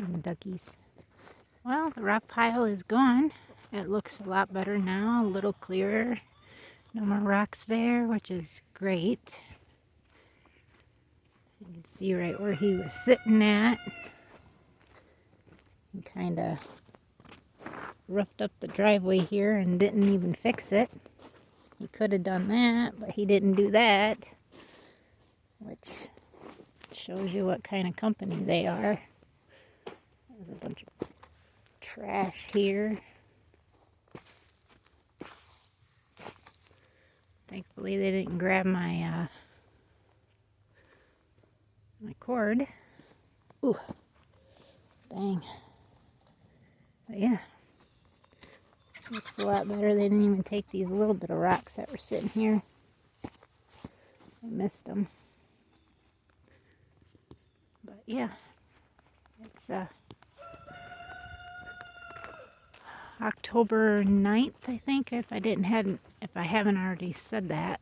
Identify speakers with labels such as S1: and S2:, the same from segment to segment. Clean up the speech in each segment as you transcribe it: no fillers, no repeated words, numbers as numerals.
S1: and duckies. Well, the rock pile is gone. It looks a lot better now, a little clearer. No more rocks there, which is great. You can see right where he was sitting at. He kind of roughed up the driveway here and didn't even fix it. He could have done that, but he didn't do that, which shows you what kind of company they are. There's a bunch of trash here. Thankfully they didn't grab my my cord. Ooh, dang. But yeah, looks a lot better. They didn't even take these little bit of rocks that were sitting here. I missed them. But yeah, it's October 9th, I think, if I haven't already said that.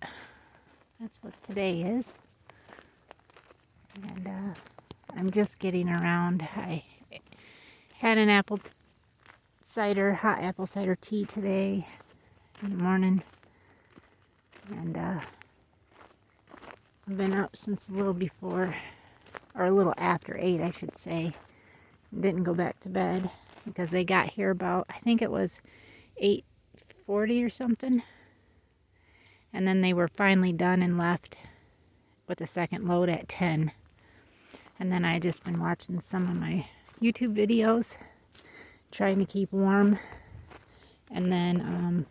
S1: That's what today is. And I'm just getting around. I had an hot apple cider tea today in the morning. And I've been up since a little before, or a little after 8, I should say. Didn't go back to bed because they got here about, I think it was 8:40 or something. And then they were finally done and left with the second load at 10. And then I just been watching some of my YouTube videos, trying to keep warm. And then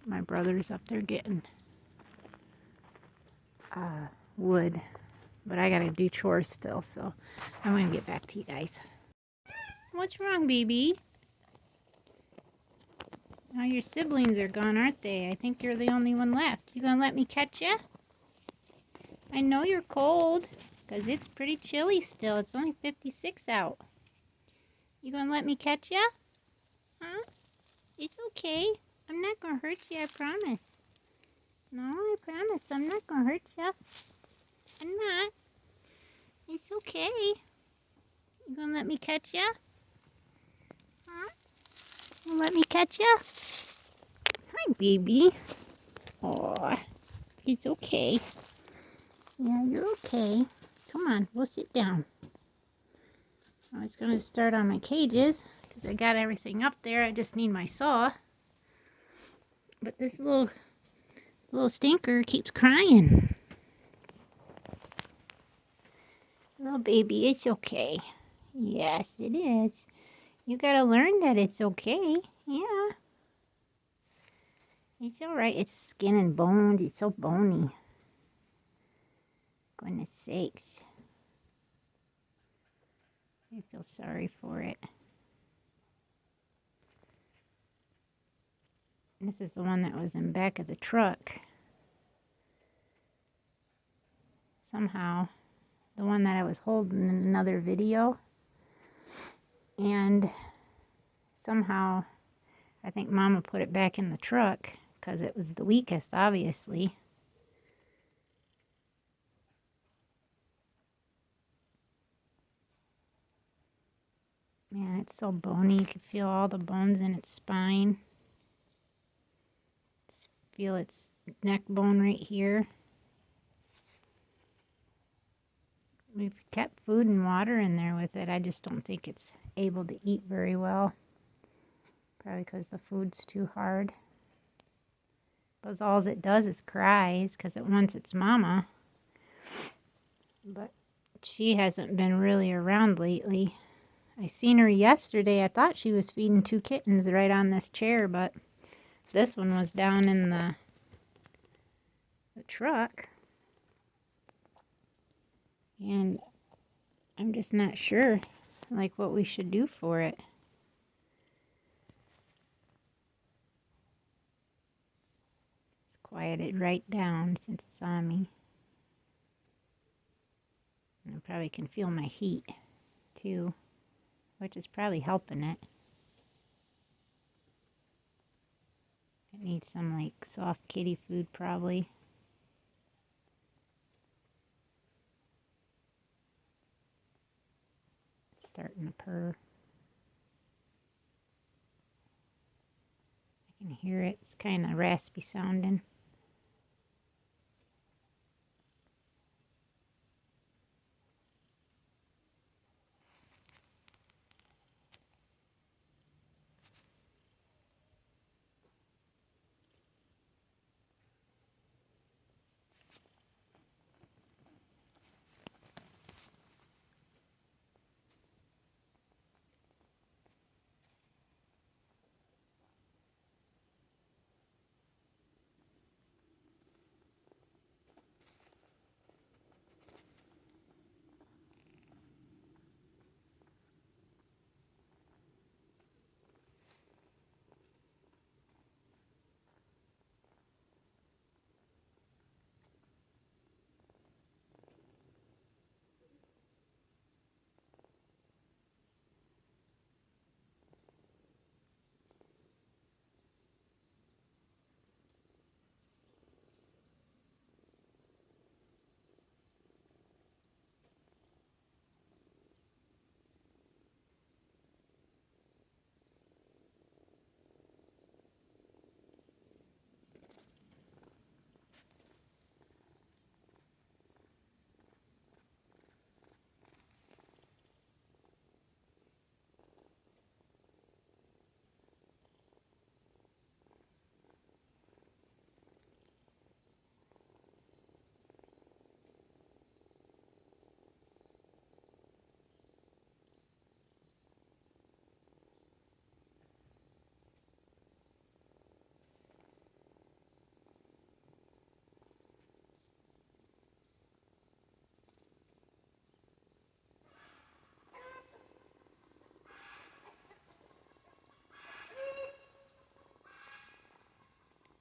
S1: my brother's up there getting wood. But I gotta do chores still, so I'm gonna get back to you guys. What's wrong, baby? Now your siblings are gone, aren't they? I think you're the only one left. You gonna let me catch you? I know you're cold, because it's pretty chilly still. It's only 56 out. You gonna let me catch you? Huh? It's okay. I'm not gonna hurt you, I promise. No, I promise. I'm not gonna hurt you. I'm not. It's okay. You gonna let me catch you? Huh? You gonna let me catch you? Hi, baby. Aw, he's okay. Yeah, you're okay. Come on, we'll sit down. I was going to start on my cages because I got everything up there. I just need my saw. But this little stinker keeps crying. Little baby, it's okay. Yes, it is. You got to learn that it's okay. Yeah. It's all right. It's skin and bones. It's so bony. Goodness sakes. I feel sorry for it. This is the one that was in back of the truck. Somehow, the one that I was holding in another video. And somehow, I think Mama put it back in the truck because it was the weakest, obviously. Man, it's so bony. You can feel all the bones in its spine. Just feel its neck bone right here. We've kept food and water in there with it. I just don't think it's able to eat very well. Probably because the food's too hard. Because all it does is cries because it wants its mama. But she hasn't been really around lately. I seen her yesterday. I thought she was feeding 2 kittens right on this chair, but this one was down in the truck. And I'm just not sure, like, what we should do for it. It's quieted right down since it saw me. And I probably can feel my heat, too, which is probably helping it. It needs some, like, soft kitty food, probably. starting to purr. I can hear it. It's kind of raspy sounding.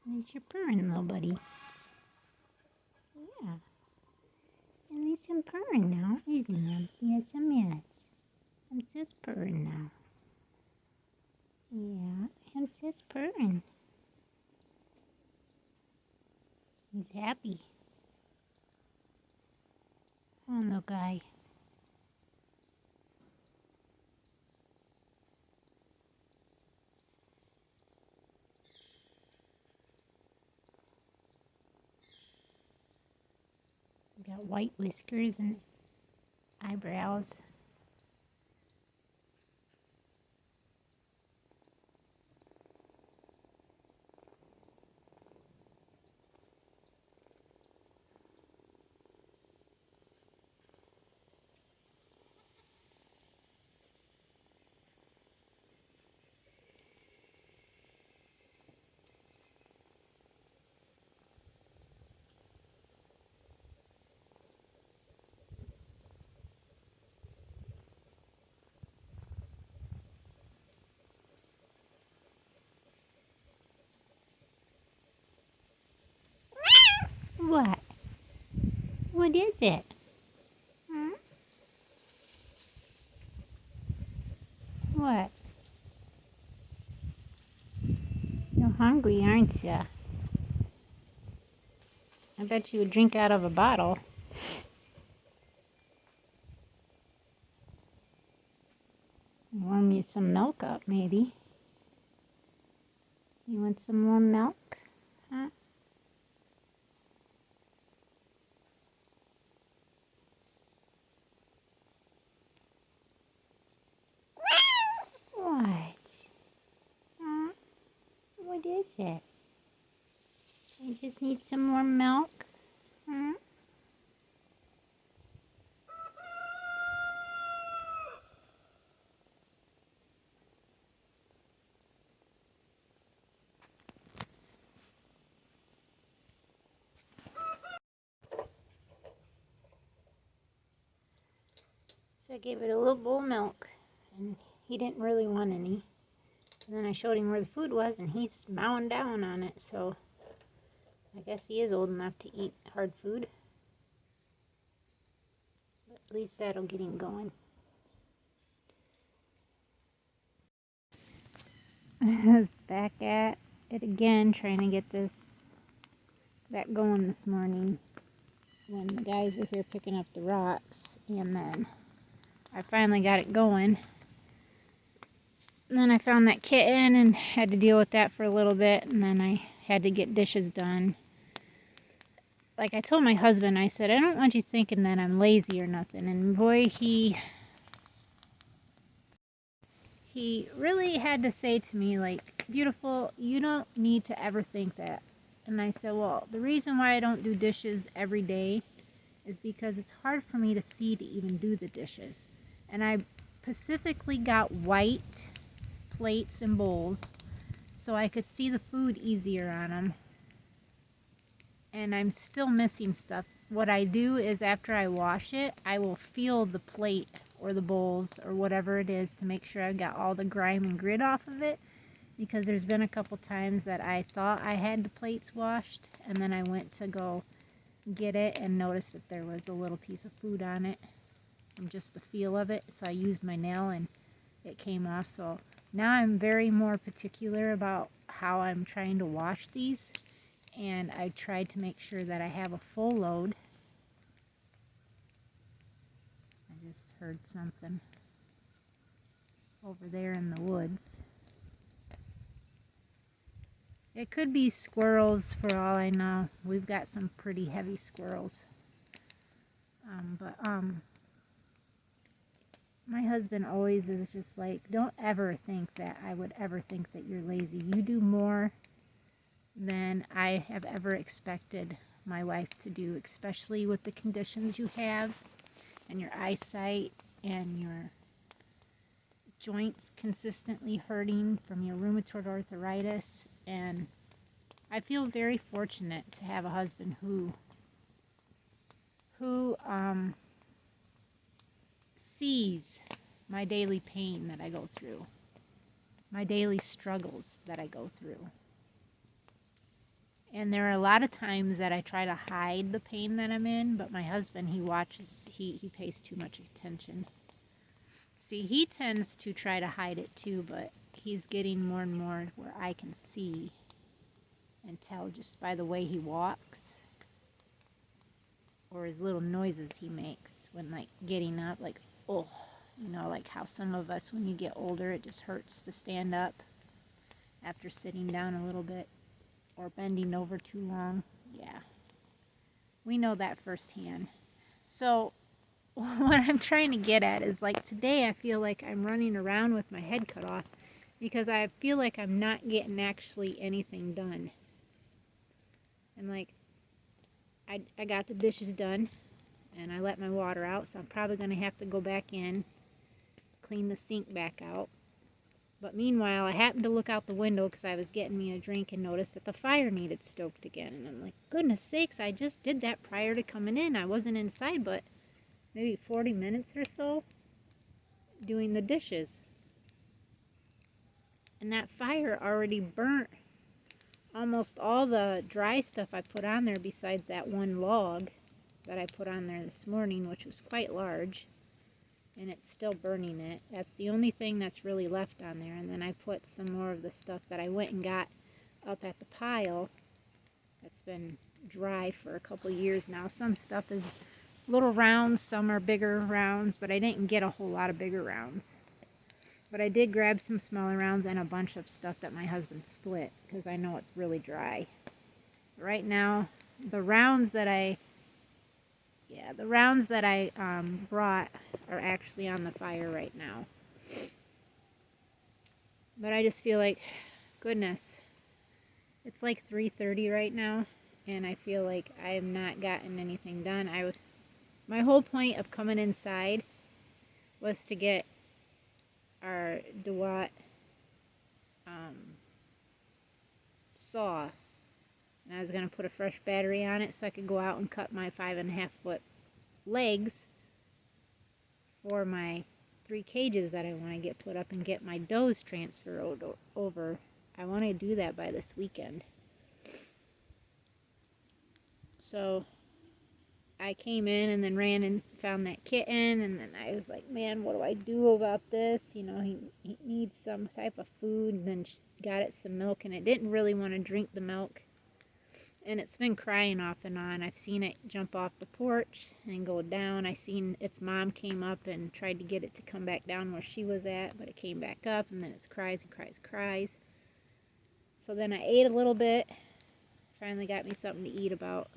S1: At least you're purring, little buddy. Yeah. At least I'm purring now, isn't I? Yes, I'm. I'm just purring now. Yeah, I'm just purring. He's happy. Oh, no, guy. Got white whiskers and eyebrows. What? What is it? Hmm? What? You're hungry, aren't you? I bet you would drink out of a bottle. Warm you some milk up, maybe. You want some warm milk? Huh? What? Huh? What is it? I just need some more milk. Huh? So I gave it a little bowl of milk, and he didn't really want any. And then I showed him where the food was, and he's mowing down on it, so I guess he is old enough to eat hard food. But at least that'll get him going. I was back at it again, trying to get this back going this morning when the guys were here picking up the rocks, and then I finally got it going. And then I found that kitten and had to deal with that for a little bit, and then I had to get dishes done. Like I told my husband, I said, I don't want you thinking that I'm lazy or nothing. And boy, he really had to say to me, like, beautiful, you don't need to ever think that. And I said, well, the reason why I don't do dishes every day is because it's hard for me to see to even do the dishes. And I specifically got white plates and bowls so I could see the food easier on them. And I'm still missing stuff. What I do is after I wash it, I will feel the plate or the bowls or whatever it is to make sure I've got all the grime and grit off of it, because there's been a couple times that I thought I had the plates washed and then I went to go get it and noticed that there was a little piece of food on it from just the feel of it, so I used my nail and it came off. So now I'm very more particular about how I'm trying to wash these, and I tried to make sure that I have a full load. I just heard something over there in the woods. It could be squirrels for all I know. We've got some pretty heavy squirrels. But my husband always is just like, don't ever think that I would ever think that you're lazy. You do more than I have ever expected my wife to do, especially with the conditions you have and your eyesight and your joints consistently hurting from your rheumatoid arthritis. And I feel very fortunate to have a husband who sees my daily pain that I go through, my daily struggles that I go through. And there are a lot of times that I try to hide the pain that I'm in, but my husband, he watches, he pays too much attention. See, he tends to try to hide it too, but he's getting more and more where I can see and tell just by the way he walks or his little noises he makes when, like, getting up, like, oh, you know, like how some of us, when you get older, it just hurts to stand up after sitting down a little bit or bending over too long. Yeah, we know that firsthand. So what I'm trying to get at is, like, today I feel like I'm running around with my head cut off because I feel like I'm not getting actually anything done. And, like, I got the dishes done and I let my water out, so I'm probably going to have to go back in, clean the sink back out. But meanwhile, I happened to look out the window because I was getting me a drink and noticed that the fire needed stoked again. And I'm like, goodness sakes, I just did that prior to coming in. I wasn't inside but maybe 40 minutes or so doing the dishes. And that fire already burnt almost all the dry stuff I put on there besides that one log that I put on there this morning, which was quite large. And it's still burning it. That's the only thing that's really left on there. And then I put some more of the stuff that I went and got up at the pile that's been dry for a couple years now. Some stuff is little rounds, some are bigger rounds, but I didn't get a whole lot of bigger rounds. But I did grab some smaller rounds and a bunch of stuff that my husband split because I know it's really dry. Right now, the rounds that I brought are actually on the fire right now. But I just feel like, goodness, it's like 3:30 right now, and I feel like I have not gotten anything done. My whole point of coming inside was to get our DeWatt saw, and I was going to put a fresh battery on it so I could go out and cut my 5.5 foot legs for my 3 cages that I want to get put up and get my does transferred over. I want to do that by this weekend. So I came in and then ran and found that kitten, and then I was like, man, what do I do about this? You know, he needs some type of food, and then got it some milk, and it didn't really want to drink the milk. and it's been crying off and on. I've seen it jump off the porch and go down. I seen its mom came up and tried to get it to come back down where she was at, but it came back up, and then it cries and cries and cries. So then I ate a little bit. Finally got me something to eat about,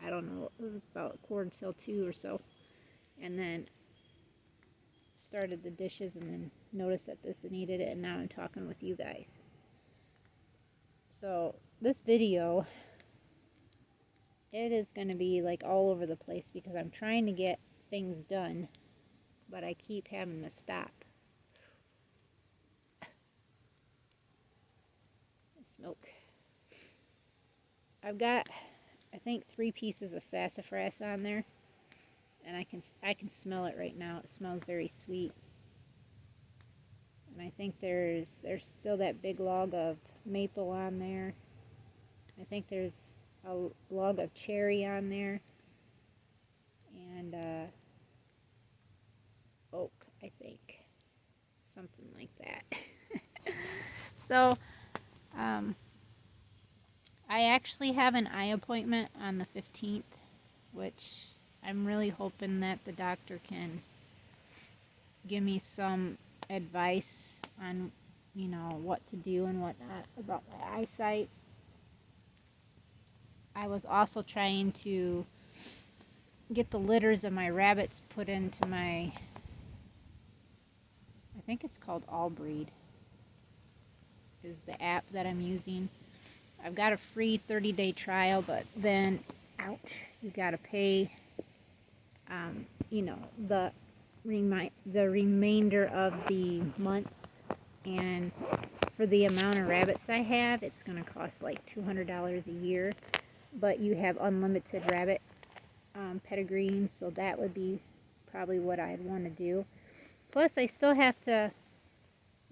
S1: I don't know, it was about 1:45 or so. And then started the dishes and then noticed that this needed it, and now I'm talking with you guys. So this video, it is going to be like all over the place because I'm trying to get things done, but I keep having to stop. Smoke. I've got, I think, 3 pieces of sassafras on there, and I can smell it right now. It smells very sweet. And I think there's still that big log of maple on there. I think there's a log of cherry on there, and oak, I think, something like that. So I actually have an eye appointment on the 15th, which I'm really hoping that the doctor can give me some advice on, you know, what to do and whatnot about my eyesight. I was also trying to get the litters of my rabbits put into my, I think it's called All Breed, is the app that I'm using. I've got a free 30-day trial, but then, ouch, you gotta pay, you know, the remainder of the months. And for the amount of rabbits I have, it's gonna cost like $200 a year. But you have unlimited rabbit pedigrees, so that would be probably what I'd want to do. Plus, I still have to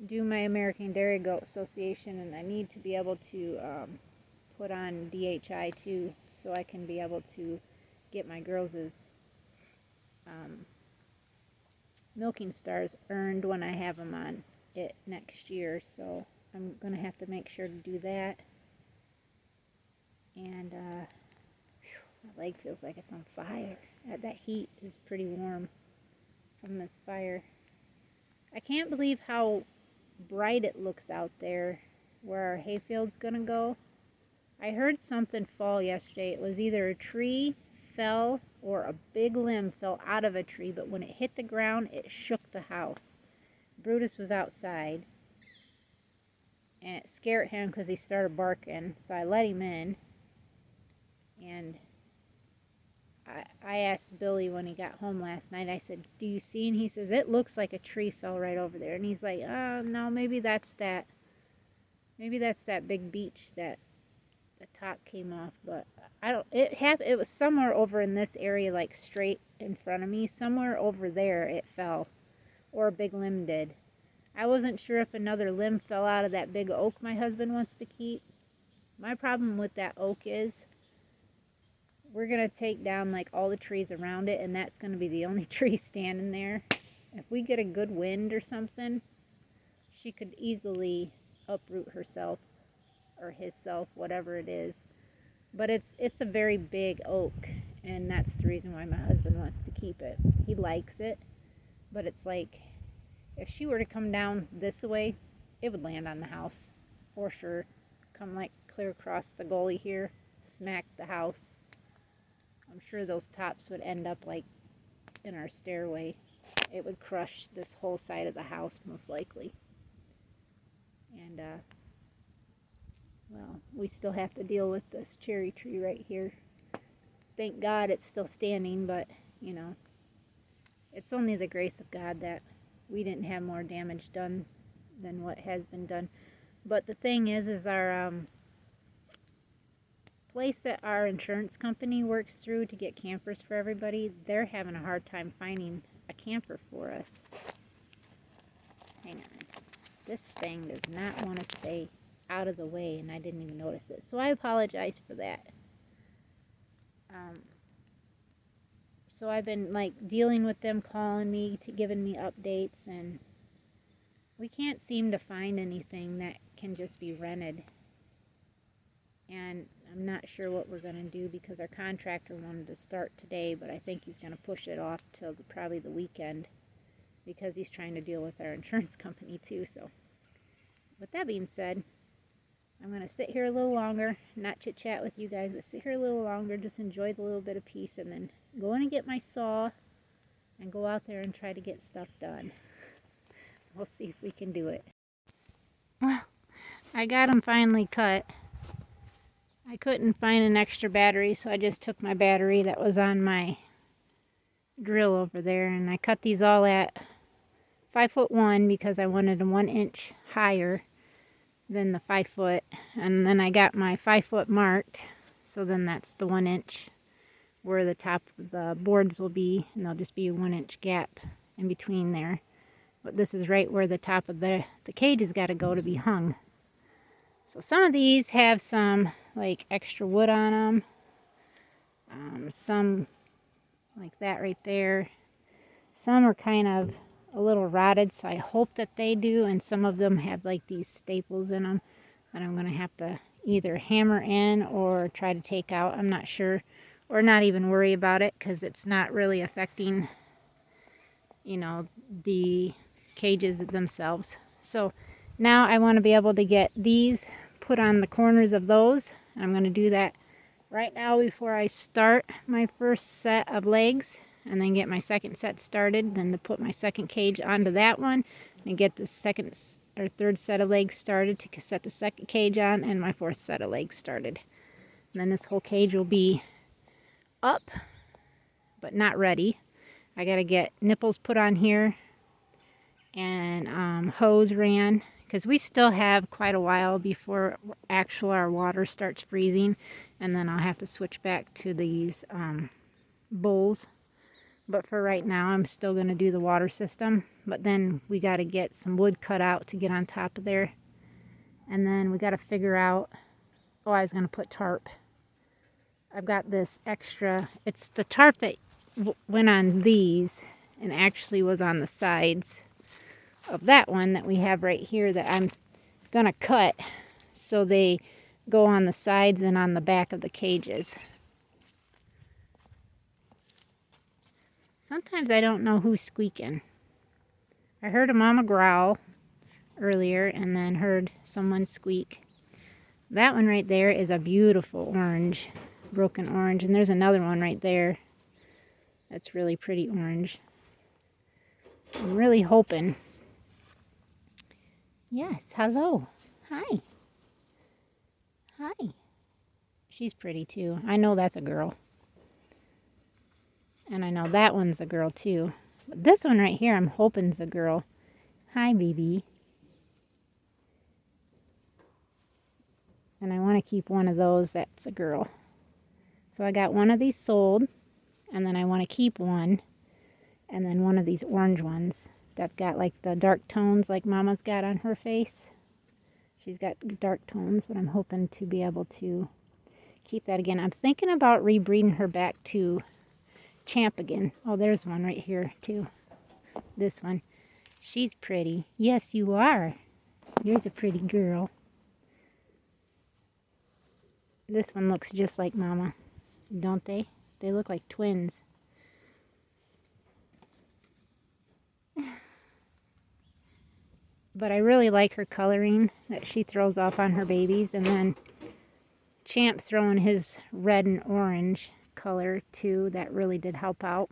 S1: do my American Dairy Goat Association, and I need to be able to put on DHI too, so I can be able to get my girls' milking stars earned when I have them on it next year. So I'm gonna have to make sure to do that. And my leg feels like it's on fire. That heat is pretty warm from this fire. I can't believe how bright it looks out there where our hayfield's gonna go. I heard something fall yesterday. It was either a tree fell or a big limb fell out of a tree, but when it hit the ground, it shook the house. Brutus was outside, and it scared him because he started barking, so I let him in. And I asked Billy when he got home last night, I said, do you see? And he says, it looks like a tree fell right over there. And he's like, oh, no, maybe that's that big beech that the top came off. But I don't, it was somewhere over in this area, like straight in front of me. Somewhere over there it fell, or a big limb did. I wasn't sure if another limb fell out of that big oak my husband wants to keep. My problem with that oak is we're going to take down like all the trees around it, and that's going to be the only tree standing there. If we get a good wind or something, she could easily uproot herself or himself, whatever it is. But it's a very big oak, and that's the reason why my husband wants to keep it. He likes it, but it's like if she were to come down this way, it would land on the house for sure. Come like clear across the gully here, smack the house. I'm sure those tops would end up like in our stairway. It would crush this whole side of the house most likely. And well, we still have to deal with this cherry tree right here. Thank God it's still standing, but you know, it's only the grace of God that we didn't have more damage done than what has been done. But the thing is our place that our insurance company works through to get campers for everybody, they're having a hard time finding a camper for us. Hang on. This thing does not want to stay out of the way, and I didn't even notice it. So I apologize for that. So I've been like dealing with them, calling me, giving me updates, and we can't seem to find anything that can just be rented. And I'm not sure what we're going to do because our contractor wanted to start today, but I think he's going to push it off till probably the weekend because he's trying to deal with our insurance company too. So with that being said, I'm going to sit here a little longer, not chit chat with you guys, but sit here a little longer, just enjoy the little bit of peace, and then go in and get my saw and go out there and try to get stuff done. We'll see if we can do it. Well, I got them finally cut. I couldn't find an extra battery, so I just took my battery that was on my drill over there, and I cut these all at 5'1" because I wanted them 1 inch higher than the 5 foot, and then I got my 5 foot marked, so then that's the 1 inch where the top of the boards will be, and there'll just be a 1 inch gap in between there. But this is right where the top of the cage has got to go to be hung. So some of these have some like extra wood on them, some like that right there. Some are kind of a little rotted, so I hope that they do, and some of them have like these staples in them that I'm going to have to either hammer in or try to take out. I'm not sure, or not even worry about it because it's not really affecting, you know, the cages themselves. So now I want to be able to get these put on the corners of those. I'm going to do that right now before I start my first set of legs, and then get my second set started, then to put my second cage onto that one and get the second or third set of legs started to set the second cage on, and my fourth set of legs started. And then this whole cage will be up but not ready. I got to get nipples put on here and hose ran, because we still have quite a while before our water starts freezing, and then I'll have to switch back to these bowls. But for right now, I'm still going to do the water system. But then we got to get some wood cut out to get on top of there. And then we got to figure out, oh, I was going to put tarp. I've got this extra, it's the tarp that went on these and actually was on the sides of that one that we have right here that I'm going to cut so they go on the sides and on the back of the cages. Sometimes I don't know who's squeaking. I heard a mama growl earlier and then heard someone squeak. That one right there is a beautiful orange, broken orange, and there's another one right there that's really pretty orange. I'm really hoping. Yes, hello. Hi. Hi. She's pretty too. I know that's a girl. And I know that one's a girl too. But this one right here, I'm hoping's a girl. Hi, baby. And I want to keep one of those that's a girl. So I got one of these sold, and then I want to keep one, and then one of these orange ones that got like the dark tones like Mama's got on her face. She's got dark tones, but I'm hoping to be able to keep that again. I'm thinking about rebreeding her back to Champ again. Oh, there's one right here too. This one. She's pretty. Yes, you are. You're a pretty girl. This one looks just like Mama, don't they? They look like twins. But I really like her coloring that she throws off on her babies, and then Champ throwing his red and orange color too. That really did help out.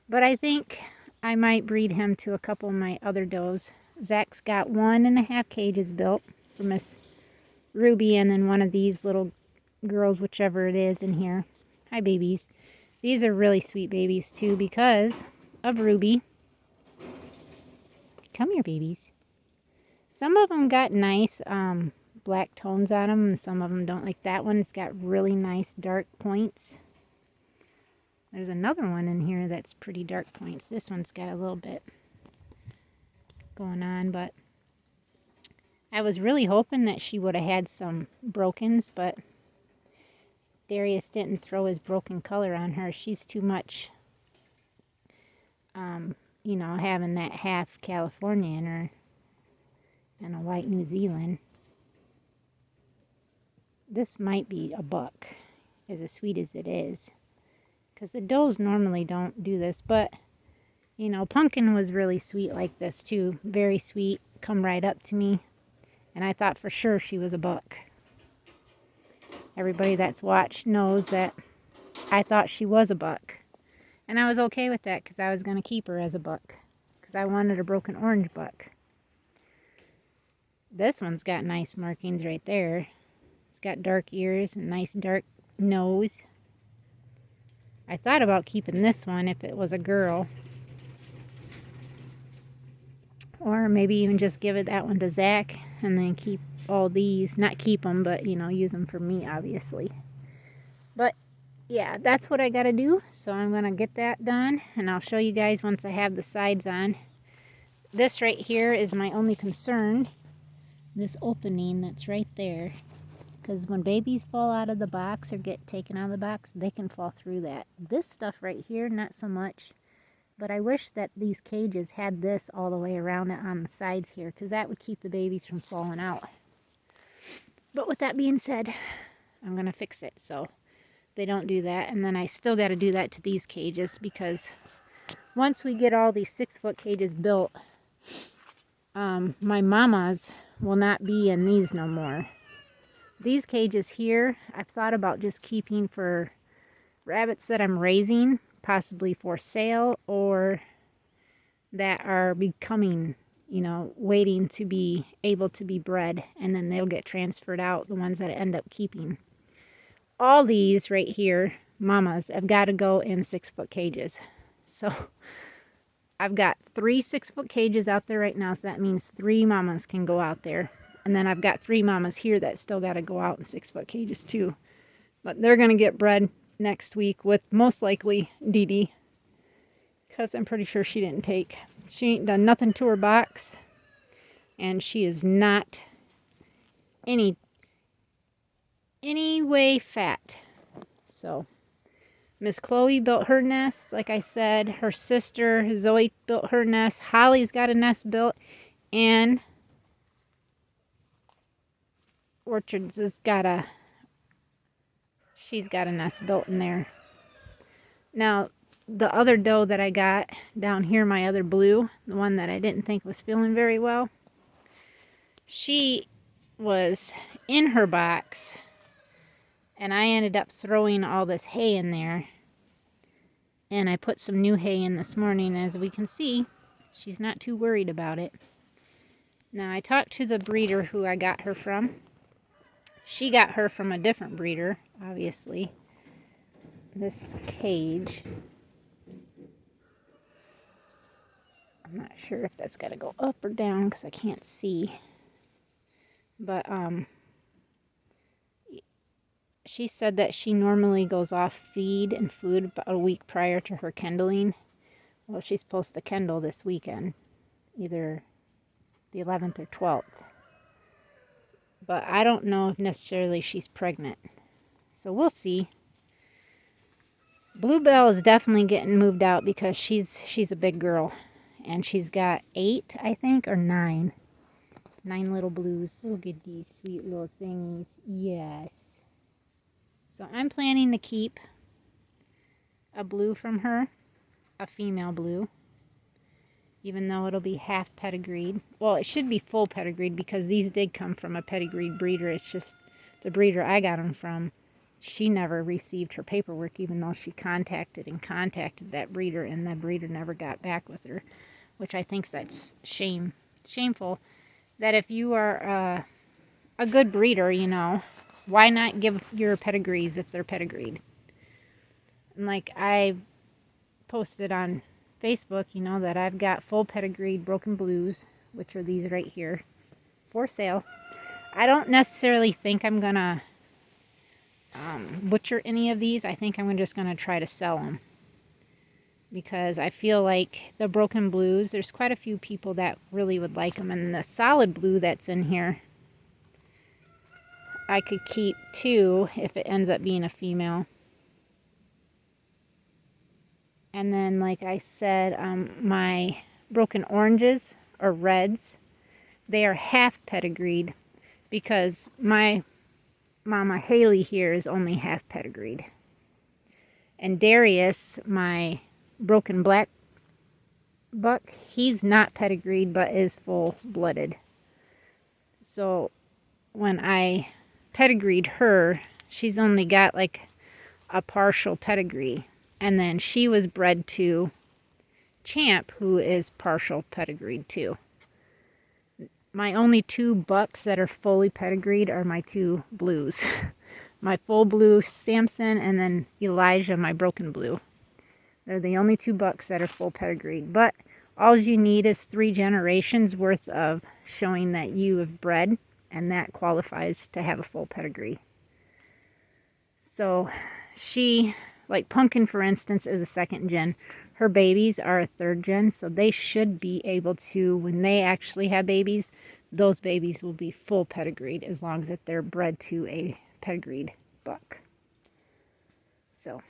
S1: But I think I might breed him to a couple of my other does. Zach's got 1.5 cages built for Miss Ruby, and then one of these little girls, whichever it is in here. Hi, babies. These are really sweet babies too because of Ruby. Come here, babies. Some of them got nice black tones on them, and some of them don't. Like that one's got really nice dark points. There's another one in here that's pretty dark points. This one's got a little bit going on, but I was really hoping that she would have had some brokens, but Darius didn't throw his broken color on her. She's too much, you know, having that half California in her and a white New Zealand. This might be a buck, as sweet as it is. Because the does normally don't do this, but, you know, Pumpkin was really sweet like this too. Very sweet, come right up to me. And I thought for sure she was a buck. Everybody that's watched knows that I thought she was a buck. And I was okay with that because I was going to keep her as a buck. Because I wanted a broken orange buck. This one's got nice markings right there. It's got dark ears and nice dark nose. I thought about keeping this one if it was a girl. Or maybe even just give it that one to Zach and then keep all these. Not keep them, but, you know, use them for me, obviously. But, yeah, that's what I got to do. So I'm going to get that done. And I'll show you guys once I have the sides on. This right here is my only concern. This opening that's right there. Because when babies fall out of the box or get taken out of the box, they can fall through that. This stuff right here, not so much. But I wish that these cages had this all the way around it on the sides here, because that would keep the babies from falling out. But with that being said, I'm going to fix it so they don't do that. And then I still got to do that to these cages, because once we get all these 6-foot cages built, my mamas will not be in these no more. These cages here, I've thought about just keeping for rabbits that I'm raising, possibly for sale, or that are becoming, you know, waiting to be able to be bred, and then they'll get transferred out, the ones that I end up keeping. All these right here, mamas, have got to go in 6-foot cages. So I've got 3 6-foot cages out there right now, so that means 3 mamas can go out there. And then I've got 3 mamas here that still got to go out in 6-foot cages too. But they're going to get bred next week with most likely Dee Dee. Because I'm pretty sure she didn't take. She ain't done nothing to her box. And she is not any way fat. So Miss Chloe built her nest. Like I said, her sister Zoe built her nest. Holly's got a nest built. And Orchards has got she's got a nest built in there. Now, the other doe that I got down here, my other blue, the one that I didn't think was feeling very well, she was in her box, and I ended up throwing all this hay in there, and I put some new hay in this morning. As we can see, she's not too worried about it. Now, I talked to the breeder who I got her from. She got her from a different breeder, obviously. This cage, I'm not sure if that's got to go up or down because I can't see. But she said that she normally goes off feed and food about a week prior to her kendling. Well, she's supposed to kendle this weekend, either the 11th or 12th. But I don't know if necessarily she's pregnant. So we'll see. Bluebell is definitely getting moved out because she's a big girl. And she's got 8, I think, or 9. 9 little blues. Look at these sweet little thingies. Yes. So I'm planning to keep a blue from her. A female blue. Even though it'll be half pedigreed. Well, it should be full pedigreed because these did come from a pedigreed breeder. It's just the breeder I got them from, she never received her paperwork, even though she contacted that breeder, and that breeder never got back with her, which I think that's shameful. That if you are a good breeder, you know, why not give your pedigrees if they're pedigreed? And like I posted on Facebook, you know, that I've got full pedigreed broken blues, which are these right here, for sale. I don't necessarily think I'm gonna butcher any of these. I think I'm just gonna try to sell them, because I feel like the broken blues, there's quite a few people that really would like them, and the solid blue that's in here I could keep too if it ends up being a female. And then, like I said, my broken oranges or reds, they are half pedigreed because my Mama Haley here is only half pedigreed. And Darius, my broken black buck, he's not pedigreed but is full-blooded. So when I pedigreed her, she's only got like a partial pedigree. And then she was bred to Champ, who is partial pedigreed too. My only two bucks that are fully pedigreed are my two blues. My full blue Samson and then Elijah, my broken blue. They're the only two bucks that are full pedigreed. But all you need is 3 generations worth of showing that you have bred, and that qualifies to have a full pedigree. So she, like Pumpkin for instance, is a 2nd gen. Her babies are a 3rd gen, so they should be able to, when they actually have babies, those babies will be full pedigreed as long as that they're bred to a pedigreed buck. So,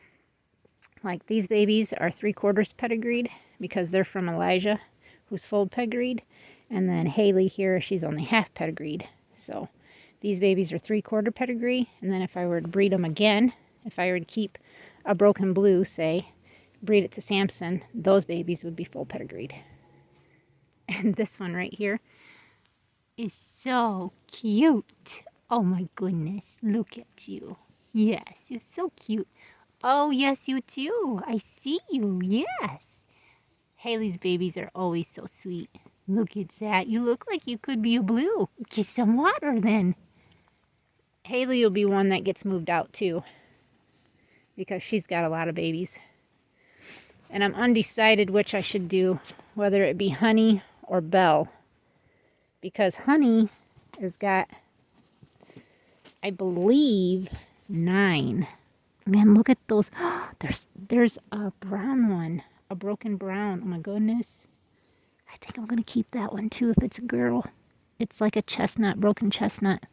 S1: like these babies are 3/4 pedigreed because they're from Elijah, who's full pedigreed, and then Haley here, she's only half pedigreed. So these babies are 3/4 pedigree, and then if I were to breed them again, if I were to keep a broken blue, say, breed it to Samson, those babies would be full pedigreed. And this one right here is so cute. Oh my goodness, look at you. Yes, you're so cute. Oh yes, you too. I see you, yes. Haley's babies are always so sweet. Look at that. You look like you could be a blue. Get some water then. Haley will be one that gets moved out too, because she's got a lot of babies. And I'm undecided which I should do, whether it be Honey or Belle. Because Honey has got, I believe, 9. Man, look at those. There's a brown one, a broken brown. Oh my goodness. I think I'm going to keep that one too if it's a girl. It's like a chestnut, broken chestnut.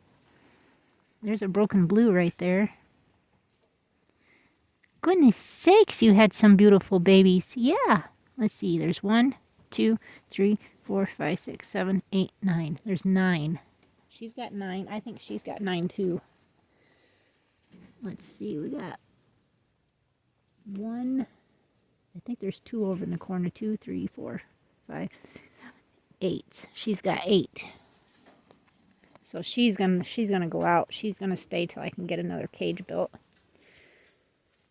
S1: There's a broken blue right there. Goodness sakes, you had some beautiful babies. Yeah. Let's see. There's 1, 2, 3, 4, 5, 6, 7, 8, 9. There's 9. She's got 9. I think she's got 9 too. Let's see. We got 1. I think there's 2 over in the corner. 2, 3, 4, 5, 6, 7, 8. She's got 8. So she's gonna go out. She's gonna stay till I can get another cage built.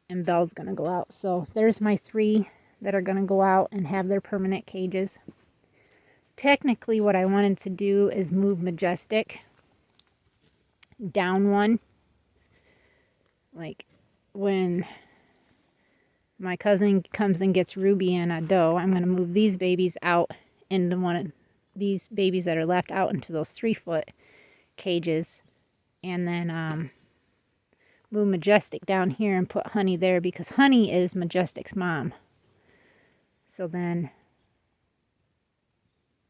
S1: And Belle's gonna go out. So there's my 3 that are gonna go out and have their permanent cages. Technically what I wanted to do is move Majestic down one. Like when my cousin comes and gets Ruby and a doe, I'm gonna move these babies out into one of these babies that are left out into those 3-foot cages, and then move Majestic down here and put Honey there, because Honey is Majestic's mom. So then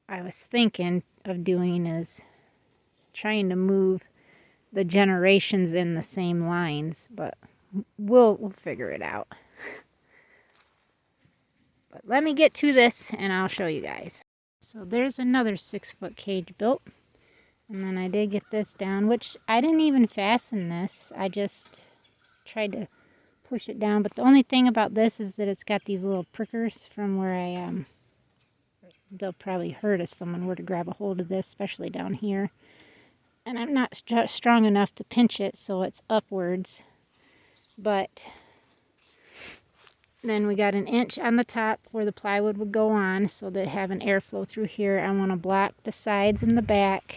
S1: I was thinking of doing is trying to move the generations in the same lines, but we'll figure it out. But let me get to this and I'll show you guys. So there's another 6-foot cage built. And then I did get this down, which I didn't even fasten this. I just tried to push it down. But the only thing about this is that it's got these little prickers from where they'll probably hurt if someone were to grab a hold of this, especially down here. And I'm not strong enough to pinch it, so it's upwards. But then we got an inch on the top where the plywood would go on, so that have an airflow through here. I want to block the sides and the back.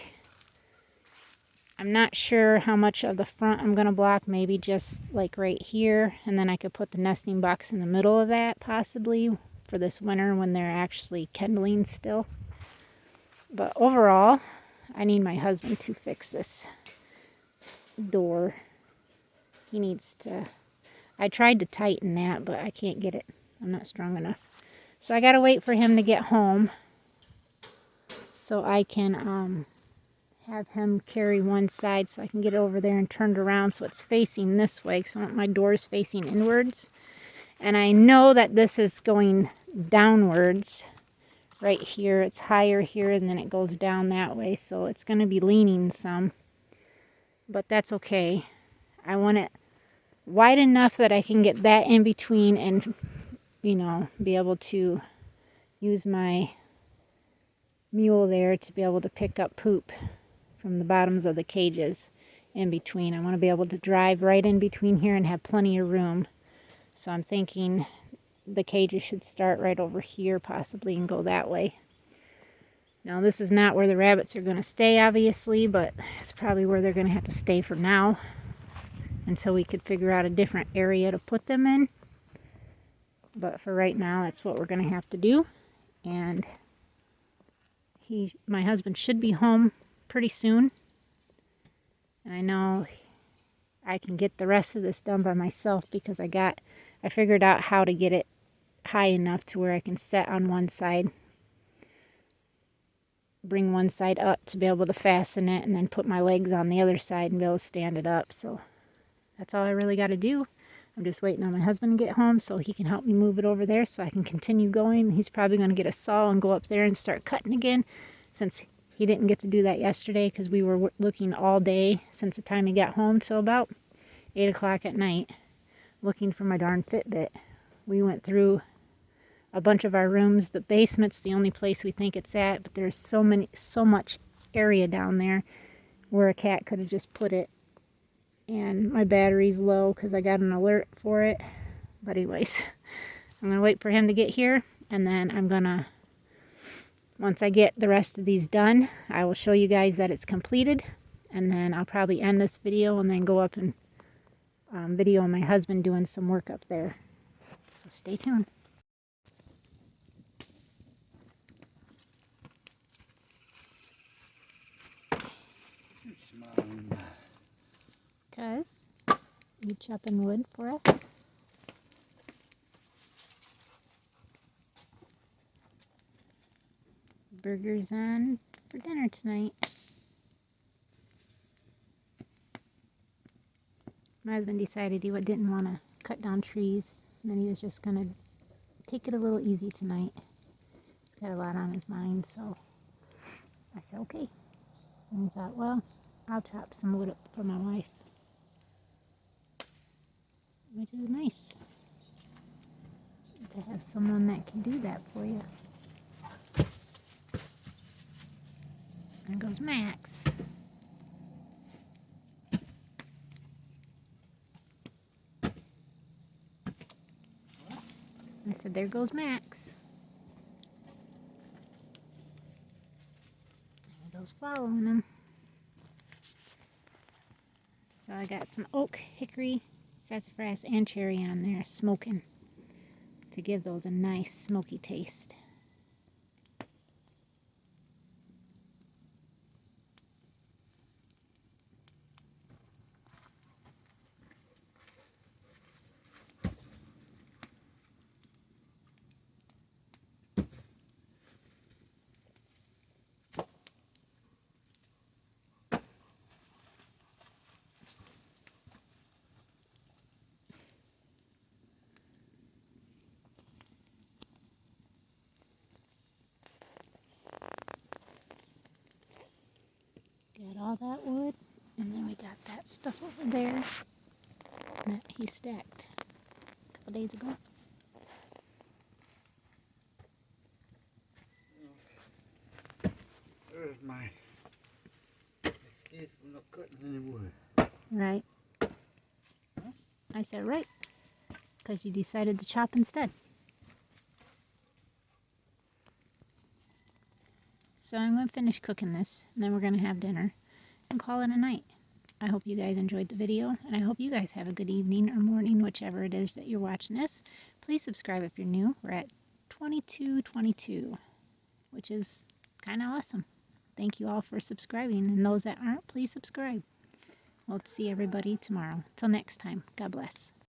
S1: I'm not sure how much of the front I'm going to block, maybe just like right here, and then I could put the nesting box in the middle of that possibly for this winter when they're actually kindling still. But overall, I need my husband to fix this door. He needs to, I tried to tighten that, but I can't get it. I'm not strong enough. So I got to wait for him to get home so I can have him carry one side so I can get it over there and turn it around so it's facing this way, because I want my doors facing inwards. And I know that this is going downwards right here. It's higher here and then it goes down that way, so it's going to be leaning some. but that's okay. I want it wide enough that I can get that in between and, you know, be able to use my mule there to be able to pick up poop from the bottoms of the cages in between. I want to be able to drive right in between here and have plenty of room. So I'm thinking the cages should start right over here possibly and go that way. Now this is not where the rabbits are going to stay obviously, but it's probably where they're going to have to stay for now until we could figure out a different area to put them in. But for right now, that's what we're going to have to do. And my husband should be home pretty soon. And I know I can get the rest of this done by myself because I figured out how to get it high enough to where I can set on one side, bring one side up to be able to fasten it, and then put my legs on the other side and be able to stand it up. So that's all I really got to do. I'm just waiting on my husband to get home so he can help me move it over there so I can continue going. He's probably going to get a saw and go up there and start cutting again, since he didn't get to do that yesterday because we were looking all day since the time he got home till about 8 o'clock at night looking for my darn Fitbit. We went through a bunch of our rooms. The basement's the only place we think it's at, but there's so much area down there where a cat could have just put it. And my battery's low because I got an alert for it. But anyways, I'm going to wait for him to get here. And then I'm going to, once I get the rest of these done, I will show you guys that it's completed. And then I'll probably end this video and then go up and video my husband doing some work up there. So stay tuned. Because you chopping wood for us? Burgers on for dinner tonight. My husband decided he didn't want to cut down trees, and then he was just going to take it a little easy tonight. He's got a lot on his mind, so I said okay. And he thought, well, I'll chop some wood up for my wife. Which is nice to have someone that can do that for you. There goes Max. I said, there goes Max. And he goes following him. So I got some oak, hickory, sassafras, and cherry on there smoking to give those a nice smoky taste. Got all that wood, and then we got that stuff over there that he stacked a couple days ago.
S2: There's my excuse for not cutting any wood.
S1: Right. I said right, because you decided to chop instead. So I'm going to finish cooking this, and then we're going to have dinner and call it a night. I hope you guys enjoyed the video, and I hope you guys have a good evening or morning, whichever it is that you're watching this. Please subscribe if you're new. We're at 2222, which is kind of awesome. Thank you all for subscribing, and those that aren't, please subscribe. We'll see everybody tomorrow. Till next time, God bless.